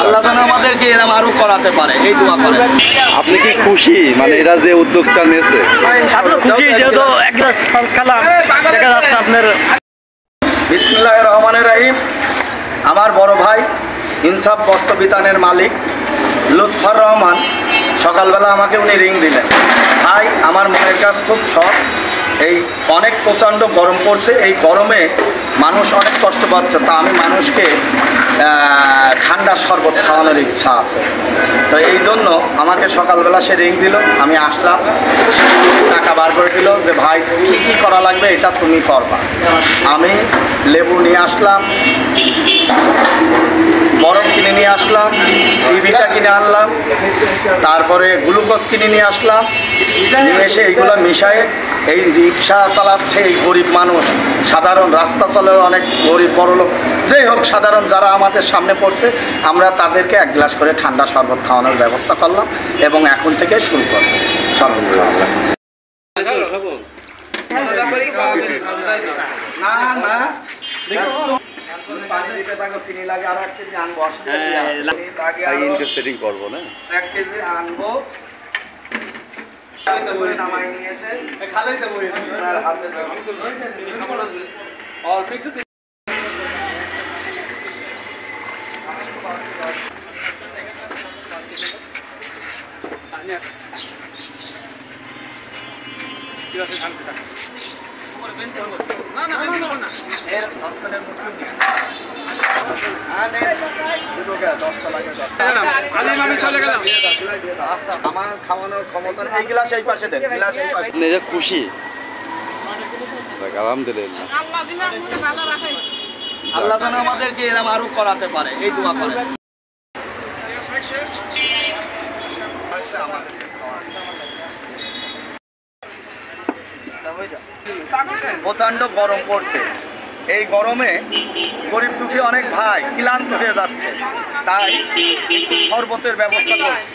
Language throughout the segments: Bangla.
আল্লাহ যেন আমাদেরকে এরকম আরো করাতে পারে, এই দোয়া করে। আপনি কি খুশি মানে এরা যে উদ্যোগটা নিয়েছে? খুশি, যেহেতু একটা খেলা দেখা যাচ্ছে আপনার। বিসমিল্লাহির রহমানির রহিম। আমার বড় ভাই ইনসাফ বস্ত্র বিতানের মালিক লুৎফর রহমান সকালবেলা আমাকে উনি রিং দিলেন, ভাই আমার মনের কাজ খুব শখ, এই অনেক প্রচণ্ড গরম পড়ছে, এই গরমে মানুষ অনেক কষ্ট পাচ্ছে, তা আমি মানুষকে ঠান্ডা শরবত খাওয়ানোর ইচ্ছা আছে। তো এই জন্য আমাকে সকালবেলা সে রিং দিল, আমি আসলাম, টাকা বার করে দিল যে ভাই কী কী করা লাগবে এটা তুমি করবা। আমি লেবু নিয়ে আসলাম, বরফ কিনে নিয়ে আসলাম, সিবিটা কিনে আনলাম, তারপরে গ্লুকোজ কিনে নিয়ে আসলাম, নিয়ে এসে এইগুলো মিশায়ে এই রিক্সা চালাচ্ছে এই গরিব মানুষ, সাধারণ রাস্তা চলে অনেক গরিব বড়লোক, যেই হোক সাধারণ যারা আমাদের সামনে পড়ছে, আমরা তাদেরকে এক গ্লাস করে ঠান্ডা শরবত খাওয়ানোর ব্যবস্থা করলাম এবং এখন থেকে শুরু করব শরবত খাওয়া। না না পানি দিতে থাকো, চিনি লাগে আর 1 কেজি আনবো, সেটিং করবো না, 1 কেজি আনবো, নামাই নিয়ে এসে খালি দেবো তার হাতে অল্প একটু আমার খাওয়ানোর ক্ষমতা এই গ্লাস এই পাশে দেন, গ্লাস এই পাশে। আপনি যে খুশি? আলহামদুলিল্লাহ, আল্লাহ যেন আমাদেরকে এরকম আরো করাতে পারে, এই দোয়া করে। প্রচণ্ড গরম পড়ছে, এই গরমে গরিব দুঃখী অনেক ভাই ক্লান্ত হয়ে যাচ্ছে, তাই একটু শরবতের ব্যবস্থা করছি।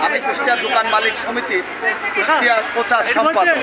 আমি কুষ্টিয়া দোকান মালিক সমিতির কুষ্টিয়া প্রচার সম্পাদক।